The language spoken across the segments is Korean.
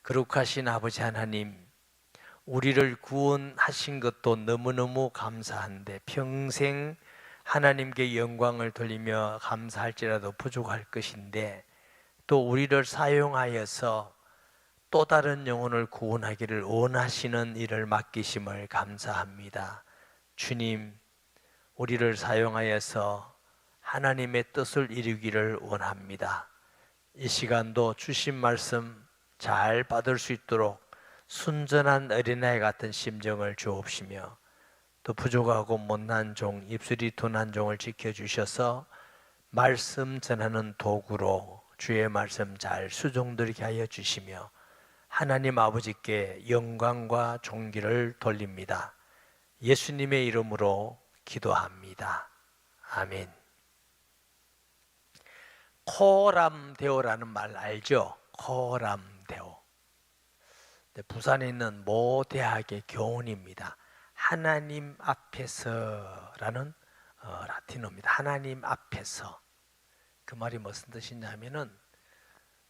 거룩하신 아버지 하나님, 우리를 구원하신 것도 너무너무 감사한데 평생 하나님께 영광을 돌리며 감사할지라도 부족할 것인데, 또 우리를 사용하여서 또 다른 영혼을 구원하기를 원하시는 일을 맡기심을 감사합니다. 주님, 우리를 사용하여서 하나님의 뜻을 이루기를 원합니다. 이 시간도 주신 말씀 잘 받을 수 있도록 순전한 어린아이 같은 심정을 주옵시며, 또 부족하고 못난 종, 입술이 둔한 종을 지켜주셔서 말씀 전하는 도구로 주의 말씀 잘 수종들게 하여 주시며, 하나님 아버지께 영광과 존귀를 돌립니다. 예수님의 이름으로 기도합니다. 아멘. 코람데오라는 말 알죠? 코람데오. 부산에 있는 모 대학의 교훈입니다. 하나님 앞에서라는 라틴어입니다. 하나님 앞에서. 그 말이 무슨 뜻이냐면은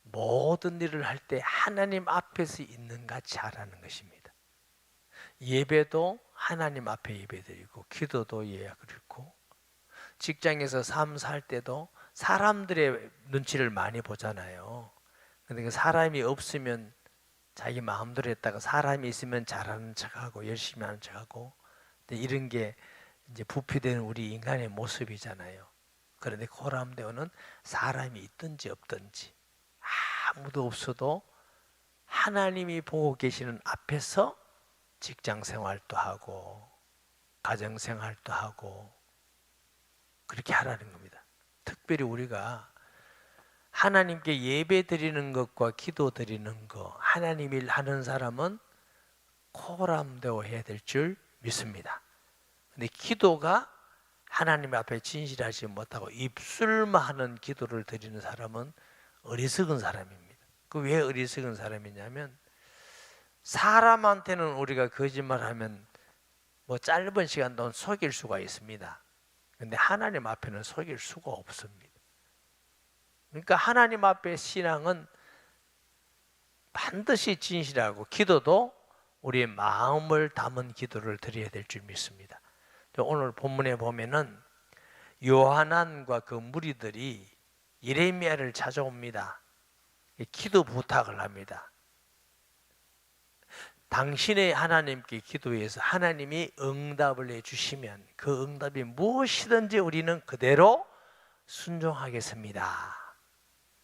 모든 일을 할 때 하나님 앞에서 있는 같이 하라는 것입니다. 예배도 하나님 앞에 예배드리고, 기도도 예약드리고, 직장에서 삶 살 때도 사람들의 눈치를 많이 보잖아요. 근데 그 사람이 없으면 자기 마음대로 했다가 사람이 있으면 잘하는 척하고 열심히 하는 척하고, 이런 게 이제 부패되는 우리 인간의 모습이잖아요. 그런데 코람데오는 사람이 있든지 없든지 아무도 없어도 하나님이 보고 계시는 앞에서 직장 생활도 하고 가정 생활도 하고 그렇게 하라는 겁니다. 특별히 우리가 하나님께 예배 드리는 것과 기도 드리는 것, 하나님 일 하는 사람은 코람데오 해야 될 줄 믿습니다. 근데 기도가 하나님 앞에 진실하지 못하고 입술만 하는 기도를 드리는 사람은 어리석은 사람입니다. 그 왜 어리석은 사람이냐면, 사람한테는 우리가 거짓말하면 뭐 짧은 시간 동안 속일 수가 있습니다. 근데 하나님 앞에는 속일 수가 없습니다. 그러니까 하나님 앞에 신앙은 반드시 진실하고, 기도도 우리의 마음을 담은 기도를 드려야 될 줄 믿습니다. 오늘 본문에 보면은 요하난과 그 무리들이 예레미야를 찾아옵니다. 기도 부탁을 합니다. 당신의 하나님께 기도해서 하나님이 응답을 해주시면 그 응답이 무엇이든지 우리는 그대로 순종하겠습니다.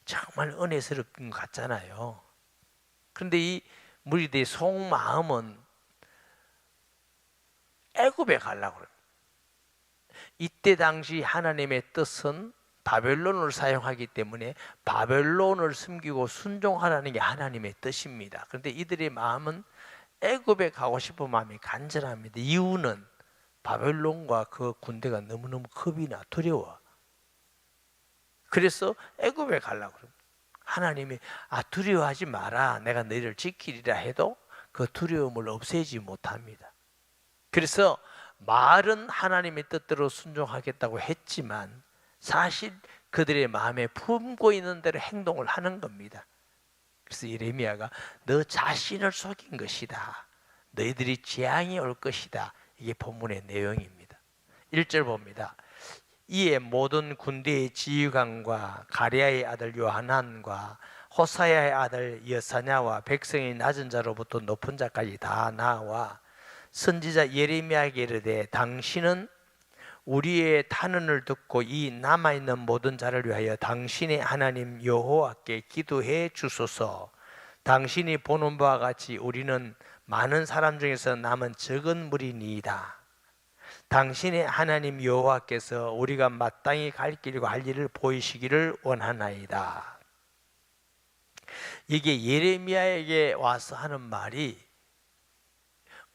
정말 은혜스러운 것 같잖아요. 그런데 이 무리들의 속마음은 애굽에 가려고 합니다. 이때 당시 하나님의 뜻은 바벨론을 사용하기 때문에 바벨론을 숨기고 순종하라는 게 하나님의 뜻입니다. 그런데 이들의 마음은 애굽에 가고 싶은 마음이 간절합니다. 이유는 바벨론과 그 군대가 너무너무 겁이 나 두려워. 그래서 애굽에 가려고 합니다. 하나님이 두려워하지 마라, 내가 너희를 지키리라 해도 그 두려움을 없애지 못합니다. 그래서 말은 하나님의 뜻대로 순종하겠다고 했지만 사실 그들의 마음에 품고 있는 대로 행동을 하는 겁니다. 그래서 예레미야가 너 자신을 속인 것이다, 너희들이 재앙이 올 것이다, 이게 본문의 내용입니다. 1절 봅니다. 이에 모든 군대의 지휘관과 가랴의 아들 요하난과 호사야의 아들 여사냐와 백성의 낮은 자로부터 높은 자까지 다 나와 선지자 예레미야에게 이르되, 당신은 우리의 탄원을 듣고 이 남아있는 모든 자를 위하여 당신의 하나님 여호와께 기도해 주소서. 당신이 보는 바와 같이 우리는 많은 사람 중에서 남은 적은 무리니이다. 당신의 하나님 여호와께서 우리가 마땅히 갈 길과 할 일을 보이시기를 원하나이다. 이게 예레미야에게 와서 하는 말이,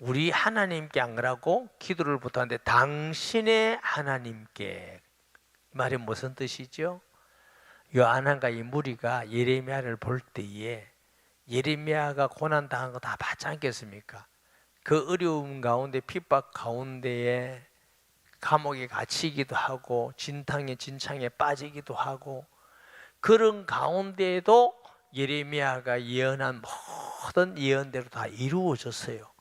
우리 하나님께 안 그러고 기도를 부탁하는데 당신의 하나님께, 이 말이 무슨 뜻이죠? 요한한과 이 무리가 예레미야를 볼 때에 예레미야가 고난당한 거 다 봤지 않겠습니까? 그 어려움 가운데, 핍박 가운데에 감옥에 갇히기도 하고 진창에 빠지기도 하고, 그런 가운데에도 예레미야가 예언한 모든 예언대로 다 이루어졌어요.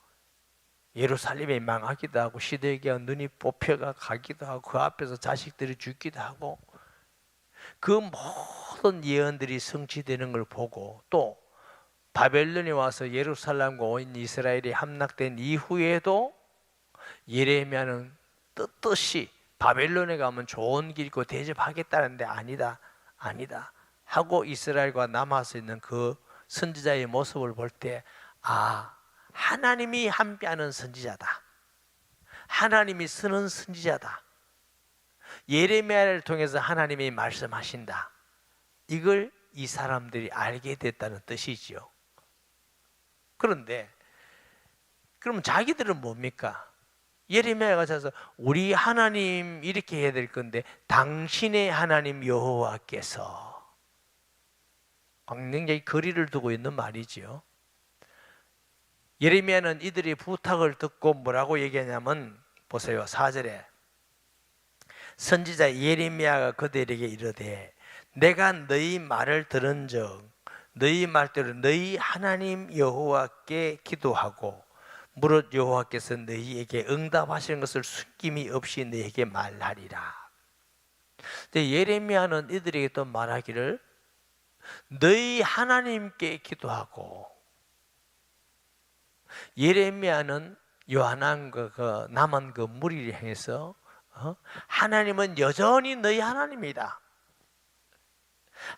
예루살렘이 망하기도 하고 시드기야 눈이 뽑혀가 가기도 하고 그 앞에서 자식들이 죽기도 하고 그 모든 예언들이 성취되는 걸 보고 또 바벨론이 와서 예루살렘과 온 이스라엘이 함락된 이후에도 예레미야는 떳떳이 바벨론에 가면 좋은 길이고 대접하겠다는데 아니다 하고 이스라엘과 남아서 있는 그 선지자의 모습을 볼 때 하나님이 함께하는 선지자다, 하나님이 쓰는 선지자다, 예레미야를 통해서 하나님이 말씀하신다, 이걸 이 사람들이 알게 됐다는 뜻이지요. 그런데 그럼 자기들은 뭡니까? 예레미야가 가서 우리 하나님 이렇게 해야 될 건데 당신의 하나님 여호와께서, 굉장히 거리를 두고 있는 말이지요. 예레미야는 이들의 부탁을 듣고 뭐라고 얘기하냐면 보세요. 4절에 선지자 예레미야가 그들에게 이르되 내가 너희 말을 들은즉 너희 말대로 너희 하나님 여호와께 기도하고 무릇 여호와께서 너희에게 응답하시는 것을 숨김이 없이 너희에게 말하리라. 근데 예레미야는 이들에게 또 말하기를 너희 하나님께 기도하고, 예레미야는 요한왕과 그 남은 그 무리를 향해서 하나님은 여전히 너희 하나님이다,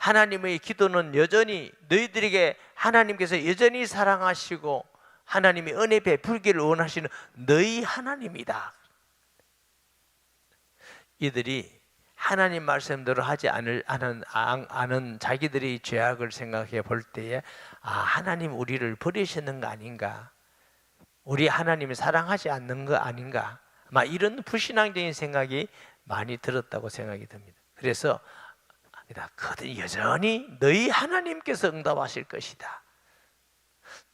하나님의 기도는 여전히 너희들에게 하나님께서 여전히 사랑하시고 하나님이 은혜 베풀기를 원하시는 너희 하나님이다. 이들이 하나님 말씀대로 하지 않은 자기들의 죄악을 생각해 볼 때에 하나님 우리를 버리시는 거 아닌가, 우리 하나님이 사랑하지 않는 거 아닌가, 막 이런 불신앙적인 생각이 많이 들었다고 생각이 듭니다. 그래서 그들이 여전히 너희 하나님께서 응답하실 것이다.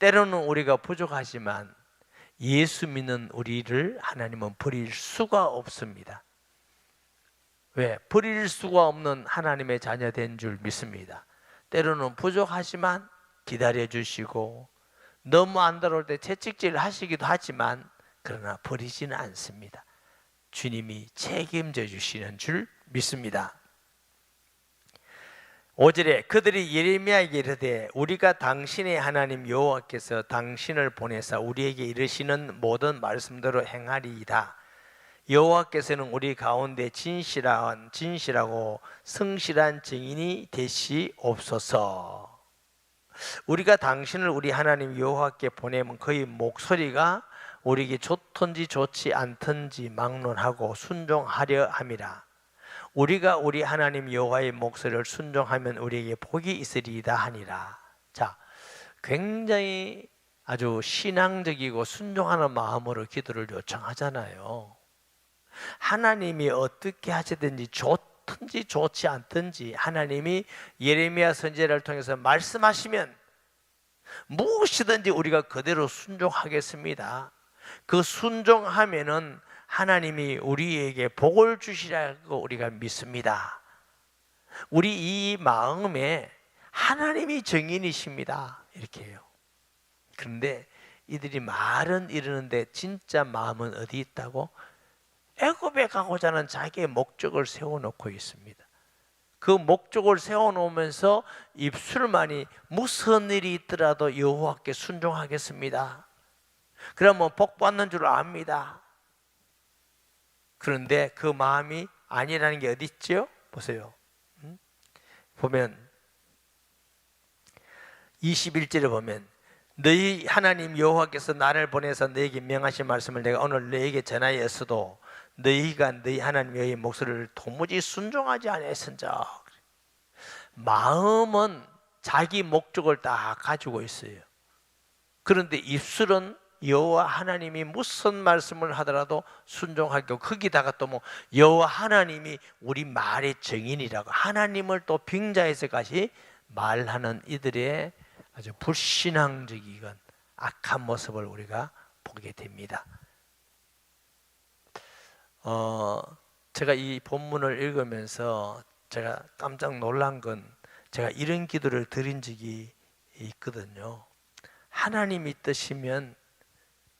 때로는 우리가 부족하지만 예수 믿는 우리를 하나님은 버릴 수가 없습니다. 왜? 버릴 수가 없는 하나님의 자녀된 줄 믿습니다. 때로는 부족하지만 기다려 주시고 너무 안 들어올 때 채찍질 하시기도 하지만 그러나 버리지는 않습니다. 주님이 책임져 주시는 줄 믿습니다. 5절에 그들이 예레미야에게 이르되 우리가 당신의 하나님 여호와께서 당신을 보내사 우리에게 이르시는 모든 말씀대로 행하리이다. 여호와께서는 우리 가운데 진실하고 성실한 증인이 되시옵소서. 우리가 당신을 우리 하나님 여호와께 보내면 그의 목소리가 우리에게 좋든지 좋지 않든지 막론하고 순종하려 함이라. 우리가 우리 하나님 여호와의 목소리를 순종하면 우리에게 복이 있으리이다 하니라. 자, 굉장히 아주 신앙적이고 순종하는 마음으로 기도를 요청하잖아요. 하나님이 어떻게 하시든지 좋든지 좋지 않든지 하나님이 예레미야 선지자를 통해서 말씀하시면 무엇이든지 우리가 그대로 순종하겠습니다. 그 순종하면은 하나님이 우리에게 복을 주시라고 우리가 믿습니다. 우리 이 마음에 하나님이 증인이십니다. 이렇게 해요. 그런데 이들이 말은 이러는데 진짜 마음은 어디 있다고? 애굽에 가고자 하는 자기의 목적을 세워놓고 있습니다. 그 목적을 세워놓으면서 입술만이 무슨 일이 있더라도 여호와께 순종하겠습니다. 그러면 복 받는 줄 압니다. 그런데 그 마음이 아니라는 게 어디 있죠? 보세요. 보면 21절에 보면 너희 하나님 여호와께서 나를 보내서 너에게 명하신 말씀을 내가 오늘 너에게 전하였어도 너희가 너희 하나님 여호와의 목소리를 도무지 순종하지 아니했은즉. 마음은 자기 목적을 다 가지고 있어요. 그런데 입술은 여호와 하나님이 무슨 말씀을 하더라도 순종하고, 거기다가 또 뭐 여호와 하나님이 우리 말의 증인이라고 하나님을 또 빙자해서까지 말하는 이들의 아주 불신앙적이건 악한 모습을 우리가 보게 됩니다. 제가 이 본문을 읽으면서 제가 깜짝 놀란 건 제가 이런 기도를 드린 적이 있거든요. 하나님이 뜻이면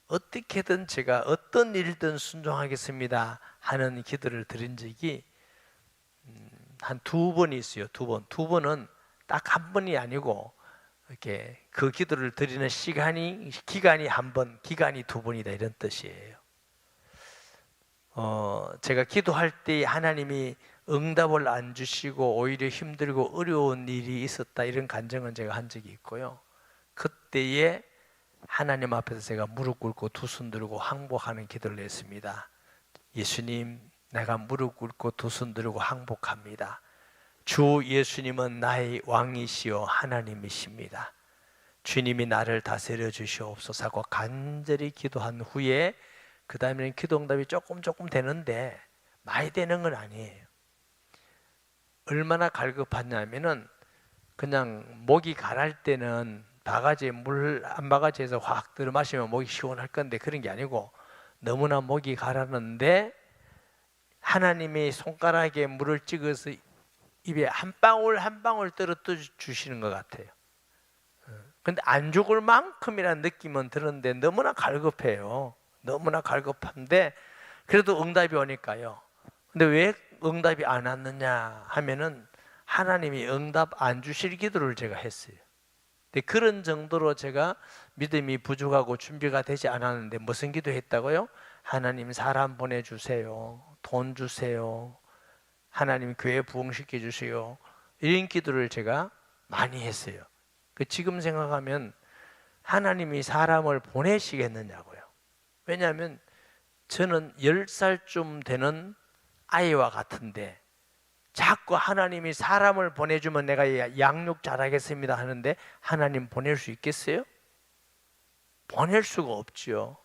어떻게든 제가 어떤 일든 순종하겠습니다 하는 기도를 드린 적이 한 2번 있어요. 2번. 2번은 딱 한 번이 아니고 이렇게 그 기도를 드리는 기간이 한 번, 기간이 2번이다 이런 뜻이에요. 제가 기도할 때 하나님이 응답을 안 주시고 오히려 힘들고 어려운 일이 있었다 이런 간증은 제가 한 적이 있고요. 그때에 하나님 앞에서 제가 무릎 꿇고 두 손 들고 항복하는 기도를 했습니다. 예수님, 내가 무릎 꿇고 두 손 들고 항복합니다. 주 예수님은 나의 왕이시요 하나님이십니다. 주님이 나를 다스려 주시옵소서 하고 간절히 기도한 후에 그 다음에는 기도 응답이 조금 되는데 많이 되는 건 아니에요. 얼마나 갈급하냐면은 그냥 목이 가랄 때는 바가지에 물 한 바가지에서 확 들어 마시면 목이 시원할 건데 그런 게 아니고 너무나 목이 가라는데 하나님이 손가락에 물을 찍어서 입에 한 방울 떨어뜨려 주시는 것 같아요. 근데 안 죽을 만큼이라는 느낌은 드는데 너무나 갈급해요. 너무나 갈급한데 그래도 응답이 오니까요. 근데 왜 응답이 안 왔느냐 하면은 하나님이 응답 안 주실 기도를 제가 했어요. 근데 그런 정도로 제가 믿음이 부족하고 준비가 되지 않았는데 무슨 기도했다고요? 하나님 사람 보내주세요. 돈 주세요. 하나님 교회 부흥시켜 주세요. 이런 기도를 제가 많이 했어요. 지금 생각하면 하나님이 사람을 보내시겠느냐고요. 왜냐하면 저는 10살쯤 되는 아이와 같은데 자꾸 하나님이 사람을 보내주면 내가 양육 잘하겠습니다 하는데 하나님 보낼 수 있겠어요? 보낼 수가 없죠.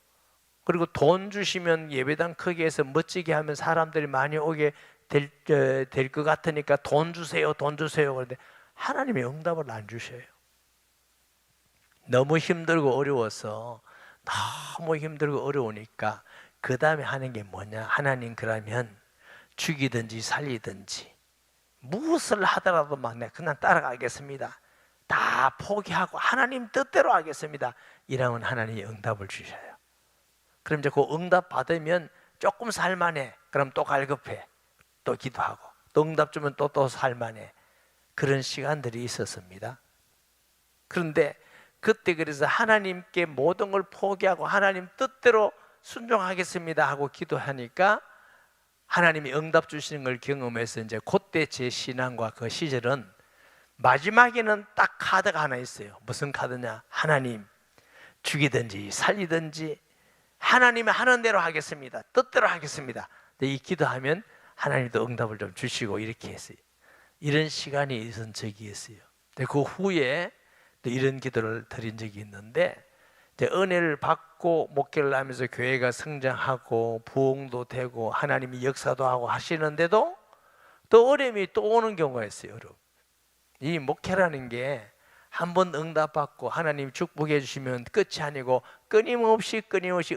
그리고 돈 주시면 예배당 크게 해서 멋지게 하면 사람들이 많이 오게 될 것 같으니까 돈 주세요 그런데 하나님이 응답을 안 주셔요. 너무 힘들고 어려워서 너무 힘들고 어려우니까 그 다음에 하는 게 뭐냐? 하나님 그러면 죽이든지 살리든지 무엇을 하더라도 막 내가 그냥 따라가겠습니다. 다 포기하고 하나님 뜻대로 하겠습니다. 이러면 하나님이 응답을 주셔요. 그럼 이제 그 응답 받으면 조금 살만해. 그럼 또 갈급해. 또 기도하고 또 응답 주면 또 살만해. 그런 시간들이 있었습니다. 그런데 그때 그래서 하나님께 모든 걸 포기하고 하나님 뜻대로 순종하겠습니다 하고 기도하니까 하나님이 응답 주시는 걸 경험해서 이제 그때 제 신앙과 그 시절은 마지막에는 딱 카드가 하나 있어요. 무슨 카드냐? 하나님 죽이든지 살리든지 하나님이 하는 대로 하겠습니다. 뜻대로 하겠습니다. 이 기도하면 하나님도 응답을 좀 주시고 이렇게 했어요. 이런 시간이 있은 적이 있어요. 그 후에 또 이런 기도를 드린 적이 있는데 은혜를 받고 목회를 하면서 교회가 성장하고 부흥도 되고 하나님이 역사도 하고 하시는데도 또 어려움이 또 오는 경우가 있어요. 여러분. 이 목회라는 게 한 번 응답받고 하나님 축복해 주시면 끝이 아니고 끊임없이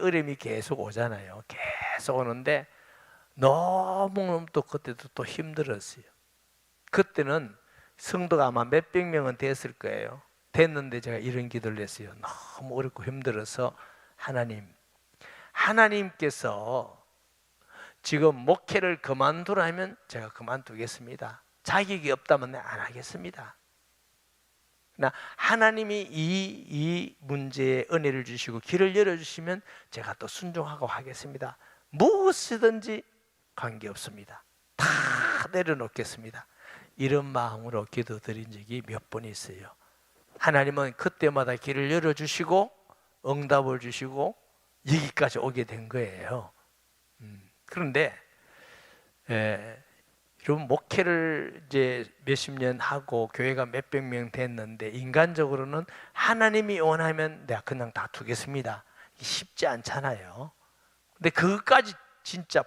어려움이 계속 오잖아요. 계속 오는데 너무 또 그때도 또 힘들었어요. 그때는 성도가 아마 몇백 명은 됐을 거예요. 됐는데 제가 이런 기도를 했어요. 너무 어렵고 힘들어서 하나님께서 지금 목회를 그만두라면 제가 그만두겠습니다. 자격이 없다면 안 하겠습니다. 하나님이 이 문제에 은혜를 주시고 길을 열어주시면 제가 또 순종하고 하겠습니다. 무엇이든지 관계없습니다. 다 내려놓겠습니다. 이런 마음으로 기도드린 적이 몇 번 있어요. 하나님은 그때마다 길을 열어주시고 응답을 주시고 여기까지 오게 된 거예요. 그런데 여러분 목회를 이제 몇십 년 하고 교회가 몇백 명 됐는데 인간적으로는 하나님이 원하면 내가 그냥 다 두겠습니다. 쉽지 않잖아요. 근데 그것까지 진짜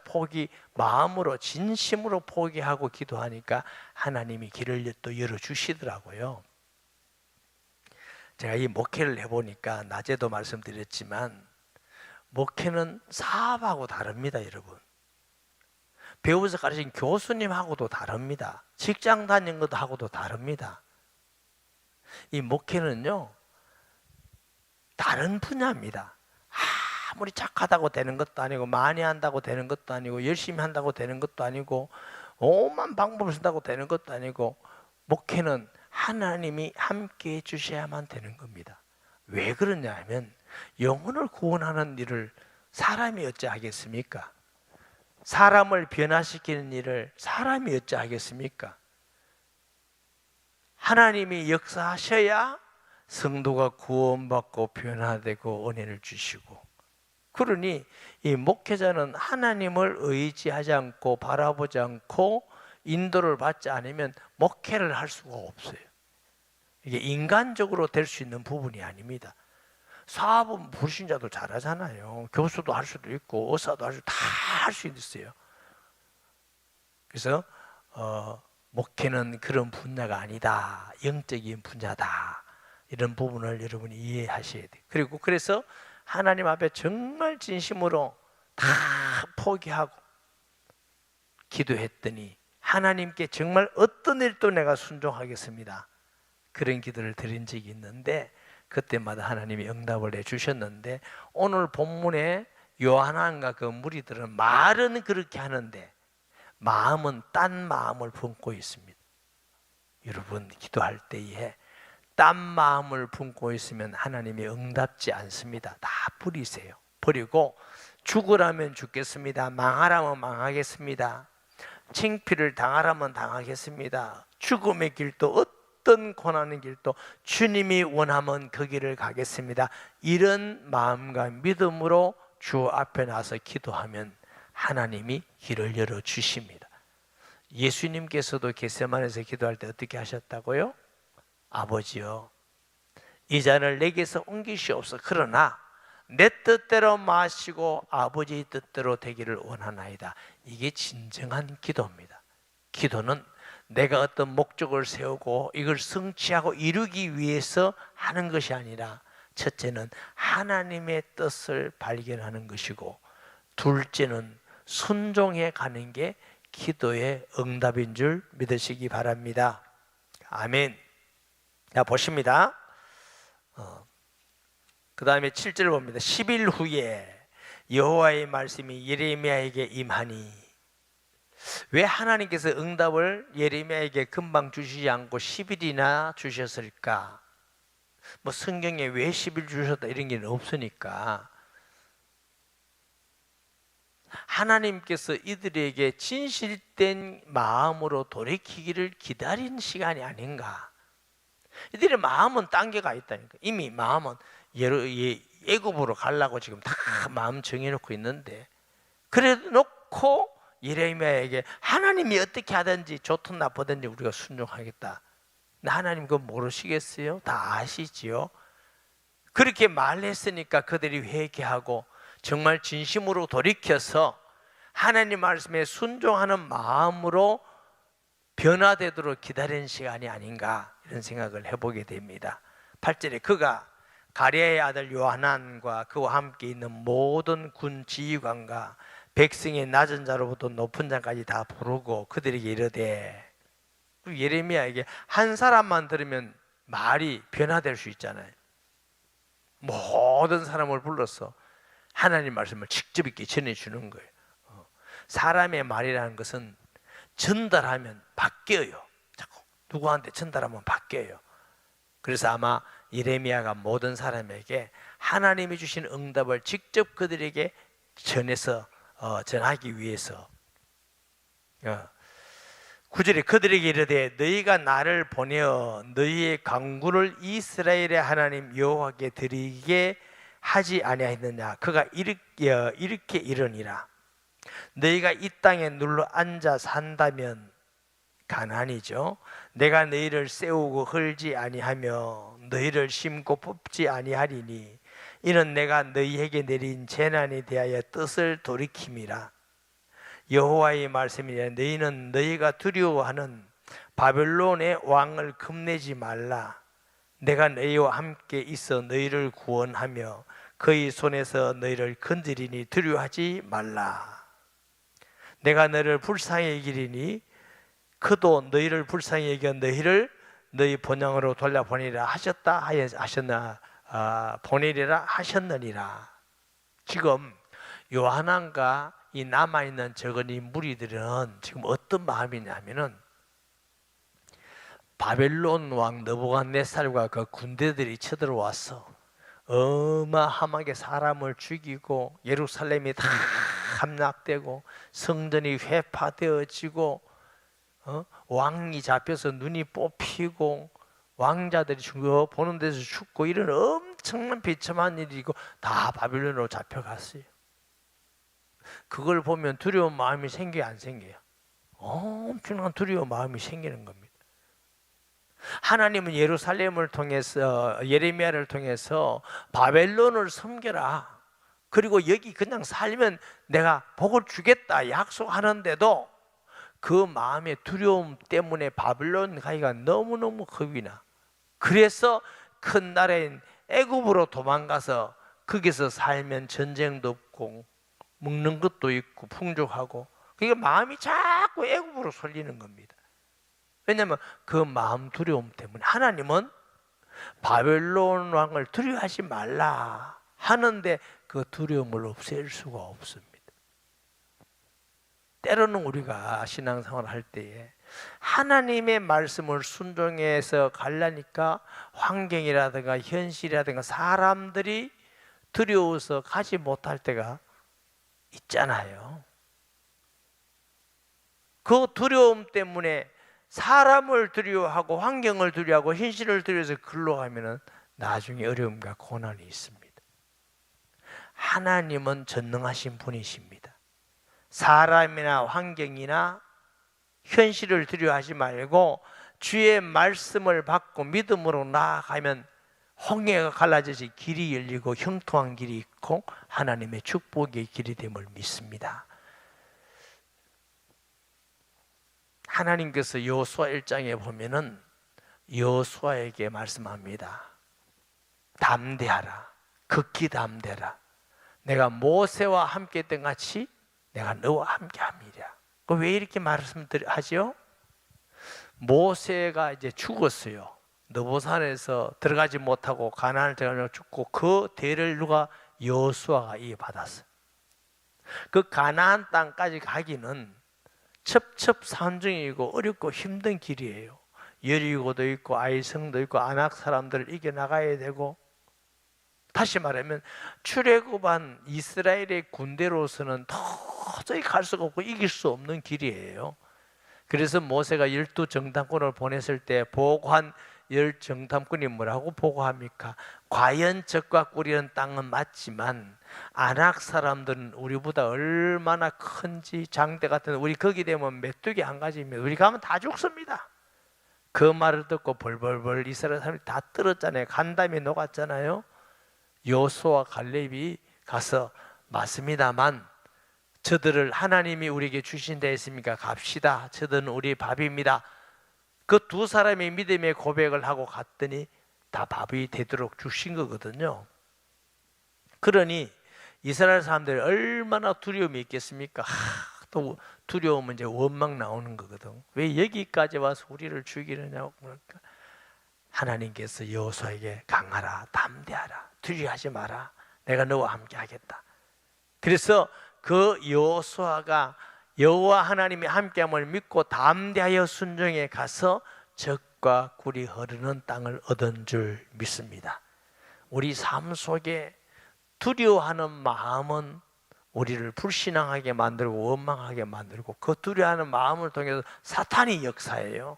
마음으로 진심으로 포기하고 기도하니까 하나님이 길을 또 열어주시더라고요. 제가 이 목회를 해보니까 낮에도 말씀드렸지만 목회는 사업하고 다릅니다. 여러분 배우서 가르친 교수님하고도 다릅니다. 직장 다닌 것도 하고도 다릅니다. 이 목회는요 다른 분야입니다. 아무리 착하다고 되는 것도 아니고, 많이 한다고 되는 것도 아니고, 열심히 한다고 되는 것도 아니고, 오만 방법을 쓴다고 되는 것도 아니고, 목회는 하나님이 함께 해주셔야만 되는 겁니다. 왜 그러냐 하면 영혼을 구원하는 일을 사람이 어찌 하겠습니까? 사람을 변화시키는 일을 사람이 어찌 하겠습니까? 하나님이 역사하셔야 성도가 구원받고 변화되고 은혜를 주시고, 그러니 이 목회자는 하나님을 의지하지 않고 바라보지 않고 인도를 받지 않으면 목회를 할 수가 없어요. 이게 인간적으로 될 수 있는 부분이 아닙니다. 사업은 불신자도 잘하잖아요. 교수도 할 수도 있고 의사도 할 수, 다 할 수 있어요. 그래서 목회는 그런 분야가 아니다. 영적인 분야다. 이런 부분을 여러분이 이해하셔야 돼요. 그리고 그래서 하나님 앞에 정말 진심으로 다 포기하고 기도했더니 하나님께 정말 어떤 일도 내가 순종하겠습니다. 그런 기도를 드린 적이 있는데 그때마다 하나님이 응답을 해주셨는데, 오늘 본문에 요한과 그 무리들은 말은 그렇게 하는데 마음은 딴 마음을 품고 있습니다. 여러분 기도할 때에 딴 마음을 품고 있으면 하나님이 응답지 않습니다. 다 버리세요. 버리고 죽으라면 죽겠습니다. 망하라면 망하겠습니다. 창피를 당하라면 당하겠습니다. 죽음의 길도 어떤 고난의 길도 주님이 원하면 그 길을 가겠습니다. 이런 마음과 믿음으로 주 앞에 나서 기도하면 하나님이 길을 열어주십니다. 예수님께서도 겟세마네에서 기도할 때 어떻게 하셨다고요? 아버지여, 이 잔을 내게서 옮기시옵소서. 그러나 내 뜻대로 마시고 아버지의 뜻대로 되기를 원하나이다. 이게 진정한 기도입니다. 기도는 내가 어떤 목적을 세우고 이걸 성취하고 이루기 위해서 하는 것이 아니라, 첫째는 하나님의 뜻을 발견하는 것이고, 둘째는 순종해 가는 게 기도의 응답인 줄 믿으시기 바랍니다. 아멘. 자, 보십니다. 그 다음에 7절 봅니다. 10일 후에 여호와의 말씀이 예레미야에게 임하니. 왜 하나님께서 응답을 예레미야에게 금방 주시지 않고 10일이나 주셨을까? 뭐 성경에 왜 10일 주셨다 이런 게 없으니까, 하나님께서 이들에게 진실된 마음으로 돌이키기를 기다린 시간이 아닌가. 이들의 마음은 딴 게가 있다니까. 이미 마음은 애굽으로 가려고 지금 다 마음 정해놓고 있는데, 그래 놓고 예레미야에게 하나님이 어떻게 하든지 좋든 나쁘든지 우리가 순종하겠다. 하나님 그거 모르시겠어요? 다 아시지요? 그렇게 말했으니까 그들이 회개하고 정말 진심으로 돌이켜서 하나님 말씀에 순종하는 마음으로 변화되도록 기다리는 시간이 아닌가, 이런 생각을 해보게 됩니다. 8절에 그가 가랴의 아들 요하난과 그와 함께 있는 모든 군 지휘관과 백성의 낮은 자로부터 높은 자까지 다 부르고 그들에게 이르되, 예레미야에게 한 사람만 들으면 말이 변화될 수 있잖아요. 모든 사람을 불러서 하나님 말씀을 직접 있게 전해주는 거예요. 사람의 말이라는 것은 전달하면 바뀌어요. 자꾸 누구한테 전달하면 바뀌어요. 그래서 아마 예레미야가 모든 사람에게 하나님이 주신 응답을 직접 그들에게 전해서 전하기 위해서 9절에 그들에게 이르되 너희가 나를 보내어 너희의 강구를 이스라엘의 하나님 여호와께 드리게 하지 아니하였느냐. 그가 이렇게 이르니라. 너희가 이 땅에 눌러 앉아 산다면, 가나안이죠, 내가 너희를 세우고 헐지 아니하며 너희를 심고 뽑지 아니하리니 이는 내가 너희에게 내린 재난에 대하여 뜻을 돌이킴이라. 여호와의 말씀이라. 너희는 너희가 두려워하는 바벨론의 왕을 겁내지 말라. 내가 너희와 함께 있어 너희를 구원하며 그의 손에서 너희를 건드리니 두려워하지 말라. 내가 너희를 불쌍히 여기리니 그도 너희를 불쌍히 여겨 너희를 너희 본향으로 돌려보내리라 하셨다 하셨나 보내리라 하셨느니라. 지금 요한왕과 이 남아있는 적은이 무리들은 지금 어떤 마음이냐면은 바벨론 왕 느부갓네살과 그 군대들이 쳐들어와서 어마어마하게 사람을 죽이고 예루살렘이 다 함락되고 성전이 회파되어지고 왕이 잡혀서 눈이 뽑히고 왕자들이 죽어 보는 데서 죽고 이런 엄청난 비참한 일이고 다 바벨론으로 잡혀갔어요. 그걸 보면 두려운 마음이 생겨요, 안 생겨요? 엄청난 두려운 마음이 생기는 겁니다. 하나님은 예루살렘을 통해서 예레미야를 통해서 바벨론을 섬겨라, 그리고 여기 그냥 살면 내가 복을 주겠다 약속하는데도 그 마음의 두려움 때문에 바벨론 가기가 너무너무 겁이 나. 그래서 큰 나라인 애굽으로 도망가서 거기서 살면 전쟁도 없고 먹는 것도 있고 풍족하고, 그게 마음이 자꾸 애굽으로 쏠리는 겁니다. 왜냐하면 그 마음 두려움 때문에. 하나님은 바벨론 왕을 두려워하지 말라 하는데 그 두려움을 없앨 수가 없습니다. 때로는 우리가 신앙생활을 할 때에 하나님의 말씀을 순종해서 가려니까 환경이라든가 현실이라든가 사람들이 두려워서 가지 못할 때가 있잖아요. 그 두려움 때문에 사람을 두려워하고 환경을 두려워하고 현실을 두려워해서 글로 가면은 나중에 어려움과 고난이 있습니다. 하나님은 전능하신 분이십니다. 사람이나 환경이나 현실을 두려워하지 말고 주의 말씀을 받고 믿음으로 나아가면 홍해가 갈라져서 길이 열리고 형통한 길이 있고 하나님의 축복의 길이 됨을 믿습니다. 하나님께서 여호수아 1장에 보면은 여호수아에게 말씀합니다. 담대하라, 극히 담대하라. 내가 모세와 함께 했던 같이 내가 너와 함께 함이라. 왜 이렇게 말씀하죠? 모세가 이제 죽었어요. 느보산에서 들어가지 못하고 가나안을 들어가면 죽고, 그 대를 누가? 여호수아가 이어받았어요. 그 가나안 땅까지 가기는 첩첩산중이고 어렵고 힘든 길이에요. 여리고도 있고 아이성도 있고 아낙 사람들을 이겨나가야 되고, 다시 말하면 출애굽한 이스라엘의 군대로서는 도저히 갈 수가 없고 이길 수 없는 길이에요. 그래서 모세가 12정탐꾼을 보냈을 때 보고한 10정탐꾼이 뭐라고 보고합니까? 과연 적과 꾸리는 땅은 맞지만 아낙 사람들은 우리보다 얼마나 큰지, 장대 같은, 우리 거기 되면 메뚜기 한 가지입니다. 우리 가면 다 죽습니다. 그 말을 듣고 벌벌벌 이스라엘 사람이 다 떨었잖아요. 간담이 녹았잖아요. 여호수아와 갈렙이 가서 맞습니다만 저들을 하나님이 우리에게 주신다 했으니까 갑시다. 저들은 우리 밥입니다. 그 두 사람이 믿음의 고백을 하고 갔더니 다 밥이 되도록 주신 거거든요. 그러니 이스라엘 사람들이 얼마나 두려움이 있겠습니까? 또 두려움은 이제 원망 나오는 거거든. 왜 여기까지 와서 우리를 죽이느냐고. 그러니까 하나님께서 여호수아에게 강하라, 담대하라, 두려워하지 마라, 내가 너와 함께 하겠다. 그래서 그 여호수아가 여호와 하나님이 함께함을 믿고 담대하여 순종해 가서 적과 꿀이 흐르는 땅을 얻은 줄 믿습니다. 우리 삶 속에 두려워하는 마음은 우리를 불신앙하게 만들고 원망하게 만들고, 그 두려워하는 마음을 통해서 사탄이 역사해요.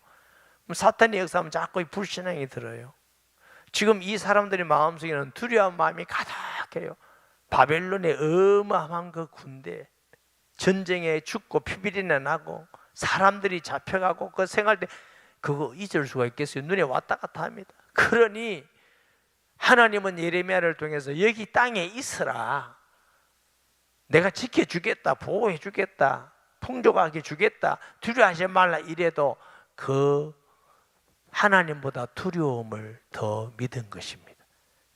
사탄이 역사하면 자꾸 불신앙이 들어요. 지금 이 사람들의 마음속에는 두려운 마음이 가득해요. 바벨론의 어마어마한 그 군대, 전쟁에 죽고 피비린내 나고 사람들이 잡혀가고 그 생활 때 그거 잊을 수가 있겠어요? 눈에 왔다 갔다 합니다. 그러니 하나님은 예레미야를 통해서 여기 땅에 있으라, 내가 지켜주겠다, 보호해주겠다, 풍족하게 주겠다, 두려워하지 말라 이래도 그 하나님보다 두려움을 더 믿은 것입니다.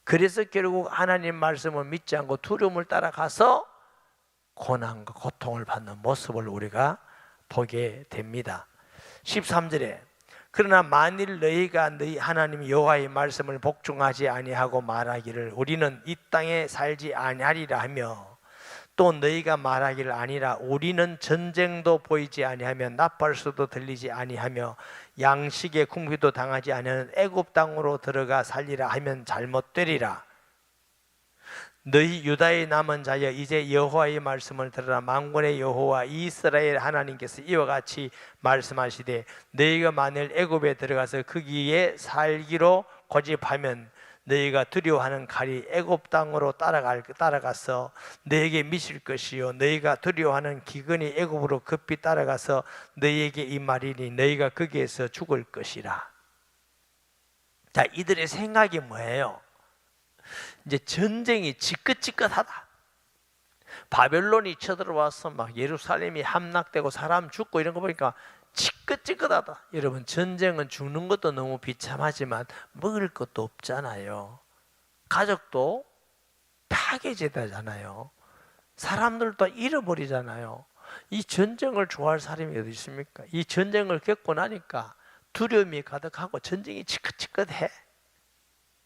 그래서 결국 하나님 말씀을 믿지 않고 두려움을 따라가서 고난과 고통을 받는 모습을 우리가 보게 됩니다. 13절에 그러나 만일 너희가 너희 하나님 여호와의 말씀을 복종하지 아니하고 말하기를 우리는 이 땅에 살지 아니하리라 하며 또 너희가 말하기를 아니라 우리는 전쟁도 보이지 아니하며 나팔소도 들리지 아니하며 양식의 궁핍도 당하지 아니하는 애굽 땅으로 들어가 살리라 하면 잘못되리라. 너희 유다의 남은 자여 이제 여호와의 말씀을 들으라. 만군의 여호와 이스라엘 하나님께서 이와 같이 말씀하시되 너희가 만일 애굽에 들어가서 거기에 살기로 고집하면 너희가 두려워하는 칼이 애굽 땅으로 따라가서 너희에게 미칠 것이요 너희가 두려워하는 기근이 애굽으로 급히 따라가서 너희에게 임하리니 너희가 거기에서 죽을 것이라. 자, 이들의 생각이 뭐예요? 이제 전쟁이 지긋지긋하다. 바벨론이 쳐들어와서 막 예루살렘이 함락되고 사람 죽고 이런 거 보니까 지긋지긋하다. 여러분, 전쟁은 죽는 것도 너무 비참하지만 먹을 것도 없잖아요. 가족도 파괴되잖아요. 사람들도 잃어버리잖아요. 이 전쟁을 좋아할 사람이 어디 있습니까? 이 전쟁을 겪고 나니까 두려움이 가득하고 전쟁이 지긋지긋해.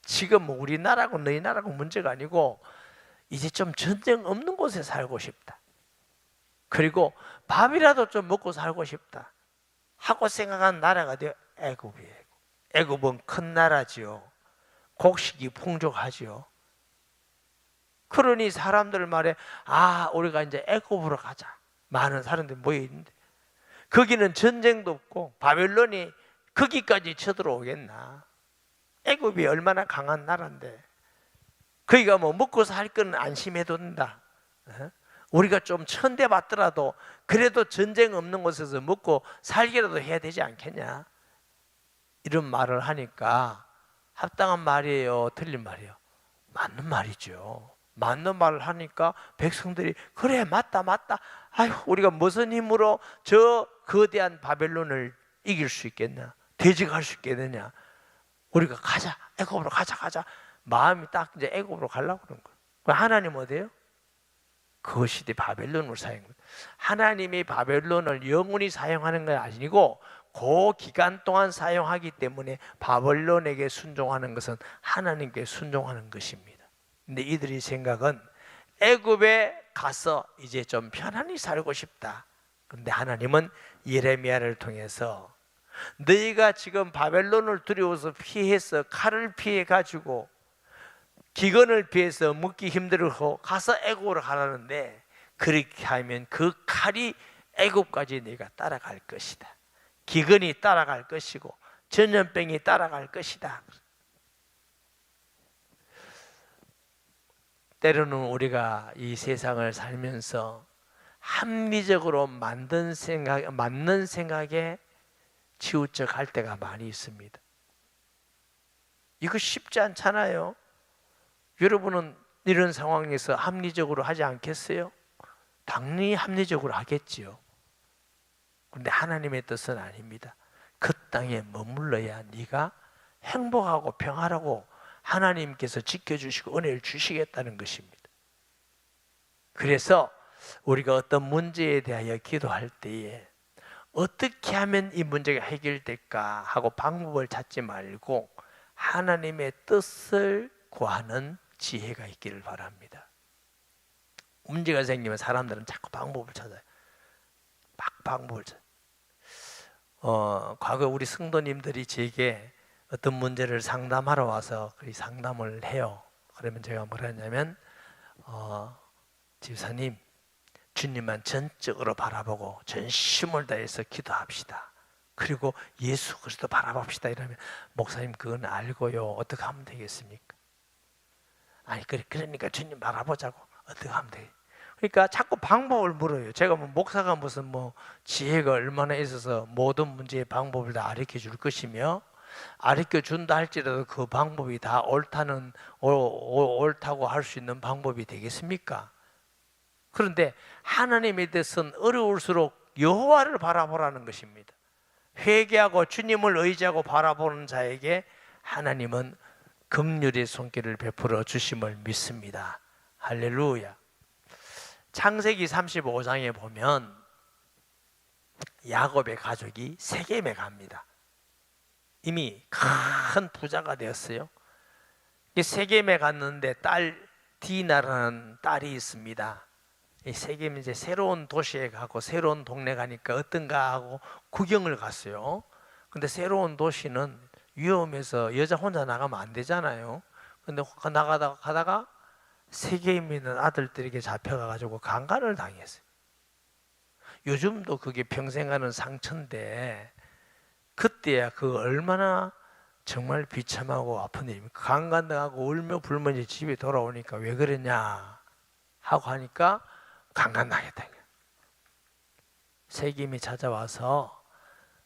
지금 우리나라고 너희 나라고 문제가 아니고 이제 좀 전쟁 없는 곳에 살고 싶다. 그리고 밥이라도 좀 먹고 살고 싶다 하고 생각한 나라가 애굽이에요. 애굽은 큰 나라지요. 곡식이 풍족하지요. 그러니 사람들 말에 우리가 이제 애굽으로 가자. 많은 사람들이 모여 있는데 거기는 전쟁도 없고 바벨론이 거기까지 쳐들어오겠나. 애굽이 얼마나 강한 나라인데 거기가 뭐 먹고 살 건 안심해도 된다. 우리가 좀 천대받더라도 그래도 전쟁 없는 곳에서 먹고 살기라도 해야 되지 않겠냐. 이런 말을 하니까 합당한 말이에요, 틀린 말이에요? 맞는 말이죠. 맞는 말을 하니까 백성들이 그래 맞다. 아유, 우리가 무슨 힘으로 저 거대한 바벨론을 이길 수 있겠냐, 대적할 수 있겠느냐. 우리가 가자, 애굽으로 가자. 마음이 딱 이제 애굽으로 가려고 그런 거예요. 하나님 어디예요? 그 시대 바벨론을 사용해요. 하나님이 바벨론을 영원히 사용하는 건 아니고 그 기간 동안 사용하기 때문에 바벨론에게 순종하는 것은 하나님께 순종하는 것입니다. 근데 이들의 생각은 애굽에 가서 이제 좀 편안히 살고 싶다. 그런데 하나님은 예레미야를 통해서 너희가 지금 바벨론을 두려워서 피해서 칼을 피해 가지고 기근을 피해서 먹기 힘들고 가서 애굽으로 가라는데 그렇게 하면 그 칼이 애굽까지 너희가 따라갈 것이다. 기근이 따라갈 것이고 전염병이 따라갈 것이다. 때로는 우리가 이 세상을 살면서 합리적으로 맞는 생각에 치우쳐갈 때가 많이 있습니다. 이거 쉽지 않잖아요. 여러분은 이런 상황에서 합리적으로 하지 않겠어요? 당연히 합리적으로 하겠지요. 그런데 하나님의 뜻은 아닙니다. 그 땅에 머물러야 네가 행복하고 평화라고 하나님께서 지켜주시고 은혜를 주시겠다는 것입니다. 그래서 우리가 어떤 문제에 대하여 기도할 때에 어떻게 하면 이 문제가 해결될까 하고 방법을 찾지 말고 하나님의 뜻을 구하는 지혜가 있기를 바랍니다. 문제가 생기면 사람들은 자꾸 방법을 찾아요. 막 방법을 찾아요. 과거 우리 성도님들이 제게 어떤 문제를 상담하러 와서 그 상담을 해요. 그러면 제가 뭐라 했냐면 집사님, 주님만 전적으로 바라보고 전심을 다해서 기도합시다. 그리고 예수 그리스도 바라봅시다. 이러면 목사님 그건 알고요. 어떻게 하면 되겠습니까? 아니 그러니까 주님 바라보자고. 어떻게 하면 돼? 그러니까 자꾸 방법을 물어요. 제가 뭐 목사가 무슨 지혜가 얼마나 있어서 모든 문제의 방법을 다 가르쳐 줄 것이며 가르쳐 준다 할지라도 그 방법이 다 옳다고 할 수 있는 방법이 되겠습니까? 그런데 하나님의 뜻은 어려울수록 여호와를 바라보라는 것입니다. 회개하고 주님을 의지하고 바라보는 자에게 하나님은 긍휼의 손길을 베풀어 주심을 믿습니다. 할렐루야. 창세기 35장에 보면 야곱의 가족이 세겜에 갑니다. 이미 큰 부자가 되었어요. 세겜에 갔는데 딸 디나라는 딸이 있습니다. 이 세겜 이제 새로운 도시에 가고 새로운 동네 가니까 어떤가 하고 구경을 갔어요. 근데 새로운 도시는 위험해서 여자 혼자 나가면 안 되잖아요. 근데 가다가 세겜에 있는 아들들에게 잡혀가가지고 강간을 당했어요. 요즘도 그게 평생 가는 상처인데 그때야 그 얼마나 정말 비참하고 아픈 일입니까? 강간당하고 울며 불며 이제 집에 돌아오니까 왜 그랬냐 하고 하니까 강간당했다. 세겜이 찾아와서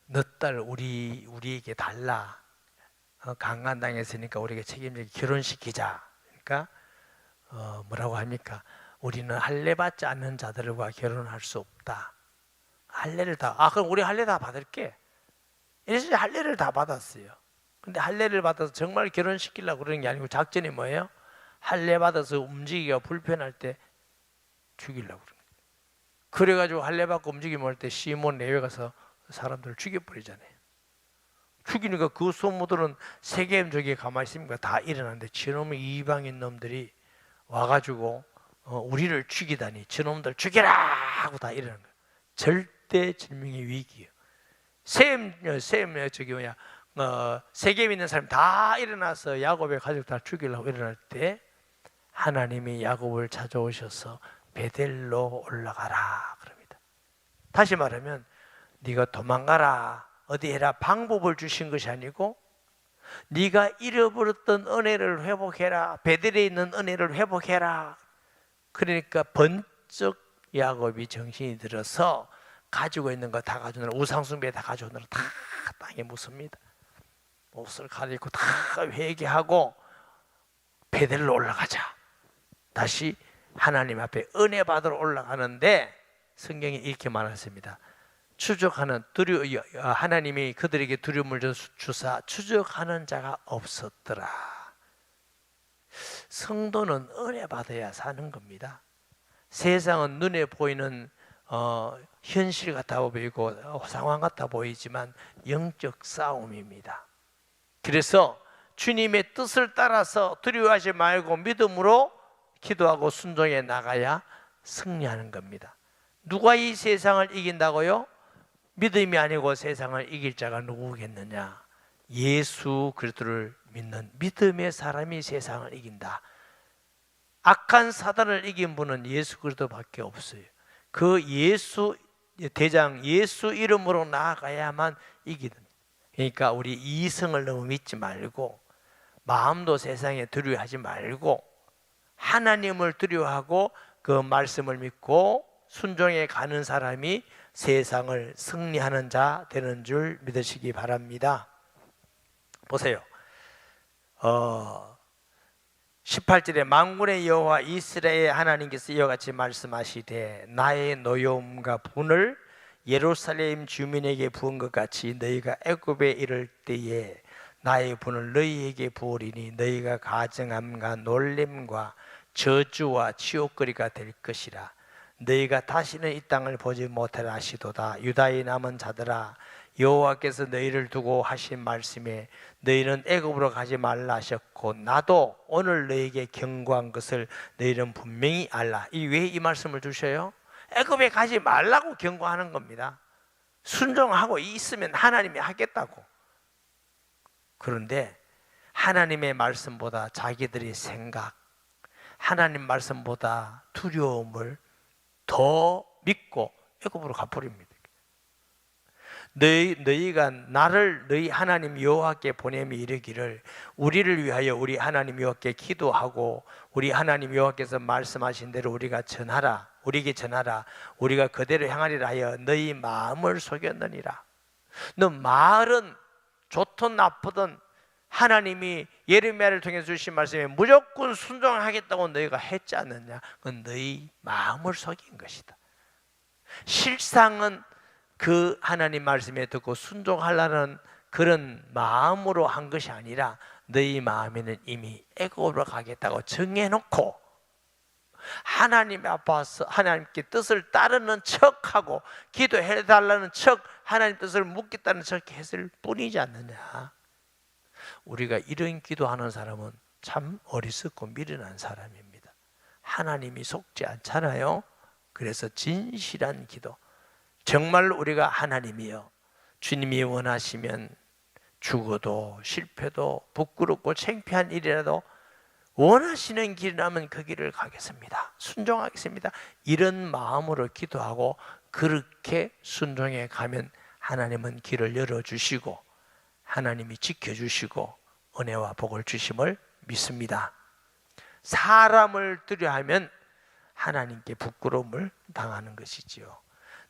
너 딸 우리에게 달라. 강간당했으니까 우리에게 책임지게 결혼시키자. 그러니까 뭐라고 합니까? 우리는 할례 받지 않는 자들과 결혼할 수 없다. 할례를 그럼 우리 할례 다 받을게. 이래서 할례를 다 받았어요. 근데 할례를 받아서 정말 결혼시키려고 그러는 게 아니고 작전이 뭐예요? 할례 받아서 움직이기가 불편할 때 죽이려고 그러는 거예요. 그래가지고 할례 받고 움직이면 할 때 시몬 내외 가서 사람들을 죽여버리잖아요. 죽이니까 그 소모들은 세겜 저기에 가만히 있습니까? 다 일어났는데 저놈의 이방인 놈들이 와가지고 우리를 죽이다니 저놈들 죽여라 하고 다 일어난 거예요. 절대절명의 위기예요. 세겜에 있는 사람 다 일어나서 야곱의 가족 다 죽이려고 일어날 때 하나님이 야곱을 찾아오셔서 베델로 올라가라 그럽니다. 다시 말하면 네가 도망가라 어디 해라 방법을 주신 것이 아니고 네가 잃어버렸던 은혜를 회복해라. 베델에 있는 은혜를 회복해라. 그러니까 번쩍 야곱이 정신이 들어서 가지고 있는 거 다 가져오느라 우상숭배 다 가져오느라 다 땅에 묻습니다. 옷을 갈아입고 다 회개하고 베델로 올라가자. 다시 하나님 앞에 은혜 받으러 올라가는데 성경이 이렇게 말했습니다. 하나님이 그들에게 두려움을 주사 추적하는 자가 없었더라. 성도는 은혜 받아야 사는 겁니다. 세상은 눈에 보이는 현실 같아 보이고 상황 같아 보이지만 영적 싸움입니다. 그래서 주님의 뜻을 따라서 두려워하지 말고 믿음으로 기도하고 순종해 나가야 승리하는 겁니다. 누가 이 세상을 이긴다고요? 믿음이 아니고 세상을 이길 자가 누구겠느냐? 예수 그리스도를 믿는 믿음의 사람이 세상을 이긴다. 악한 사단을 이긴 분은 예수 그리스도밖에 없어요. 그 대장 예수 이름으로 나아가야만 이기는. 그러니까 우리 이성을 너무 믿지 말고 마음도 세상에 두려워하지 말고 하나님을 두려워하고 그 말씀을 믿고 순종해 가는 사람이 세상을 승리하는 자 되는 줄 믿으시기 바랍니다. 보세요. 18절에 만군의 여호와 이스라엘 하나님께서 이와 같이 말씀하시되 나의 노여움과 분을 예루살렘 주민에게 부은 것 같이 너희가 애굽에 이를 때에 나의 분을 너희에게 부으리니 너희가 가증함과 놀림과 저주와 치욕거리가 될 것이라. 너희가 다시는 이 땅을 보지 못하라 하시도다. 유다의 남은 자들아 여호와께서 너희를 두고 하신 말씀에 너희는 애굽으로 가지 말라 하셨고 나도 오늘 너희에게 경고한 것을 너희는 분명히 알라. 왜 이 말씀을 주셔요? 애굽에 가지 말라고 경고하는 겁니다. 순종하고 있으면 하나님이 하겠다고. 그런데 하나님의 말씀보다 자기들의 생각, 하나님 말씀보다 두려움을 더 믿고 애굽으로 가버립니다. 너희가 나를 너희 하나님 여호와께 보내며 이르기를 우리를 위하여 우리 하나님 여호와께 기도하고 우리 하나님 여호와께서 말씀하신 대로 우리에게 전하라. 우리가 그대로 행하리라 하여 너희 마음을 속였느니라. 너 말은 좋든 나쁘든 하나님이 예레미야를 통해 주신 말씀에 무조건 순종하겠다고 너희가 했지 않느냐? 그건 너희 마음을 속인 것이다. 실상은 그 하나님 말씀에 듣고 순종하려는 그런 마음으로 한 것이 아니라 너희 마음에는 이미 애굽으로 가겠다고 정해놓고 하나님 앞에서 하나님께 뜻을 따르는 척하고 기도해달라는 척 하나님 뜻을 묻겠다는 척 했을 뿐이지 않느냐. 우리가 이런 기도하는 사람은 참 어리석고 미련한 사람입니다. 하나님이 속지 않잖아요. 그래서 진실한 기도, 정말 우리가 하나님이여, 주님이 원하시면 죽어도 실패도 부끄럽고 창피한 일이라도 원하시는 길이라면 그 길을 가겠습니다, 순종하겠습니다, 이런 마음으로 기도하고 그렇게 순종해 가면 하나님은 길을 열어주시고 하나님이 지켜주시고 은혜와 복을 주심을 믿습니다. 사람을 두려워하면 하나님께 부끄러움을 당하는 것이지요.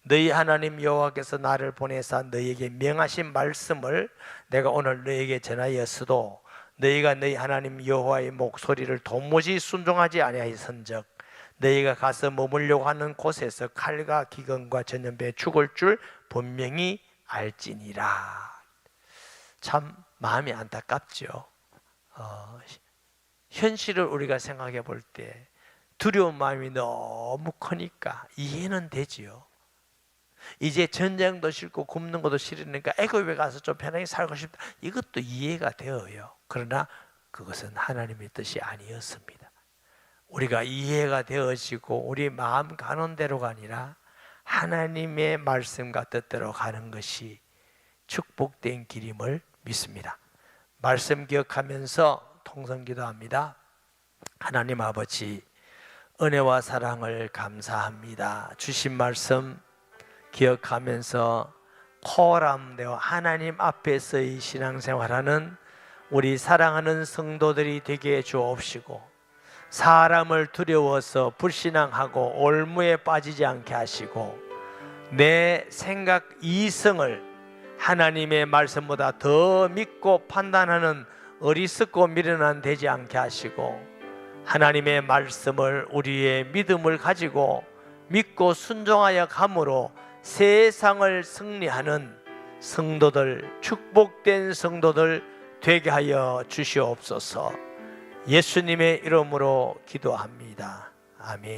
너희 하나님 여호와께서 나를 보내사 너희에게 명하신 말씀을 내가 오늘 너희에게 전하였어도 너희가 너희 하나님 여호와의 목소리를 도무지 순종하지 아니하였은즉 너희가 가서 머물려고 하는 곳에서 칼과 기근과 전염병에 죽을 줄 분명히 알지니라. 참 마음이 안타깝죠. 현실을 우리가 생각해 볼 때 두려운 마음이 너무 크니까 이해는 되지요. 이제 전쟁도 싫고 굶는 것도 싫으니까 애굽에 가서 좀 편하게 살고 싶다, 이것도 이해가 되어요. 그러나 그것은 하나님의 뜻이 아니었습니다. 우리가 이해가 되어지고 우리 마음 가는 대로가 아니라 하나님의 말씀과 뜻대로 가는 것이 축복된 길임을 믿습니다. 말씀 기억하면서 통성기도합니다. 하나님 아버지, 은혜와 사랑을 감사합니다. 주신 말씀 기억하면서 코람되어 하나님 앞에서의 신앙생활하는 우리 사랑하는 성도들이 되게 주옵시고, 사람을 두려워서 불신앙하고 올무에 빠지지 않게 하시고, 내 생각 이성을 하나님의 말씀보다 더 믿고 판단하는 어리석고 미련한 되지 않게 하시고, 하나님의 말씀을 우리의 믿음을 가지고 믿고 순종하여 감으로 세상을 승리하는 성도들, 축복된 성도들 되게 하여 주시옵소서. 예수님의 이름으로 기도합니다. 아멘.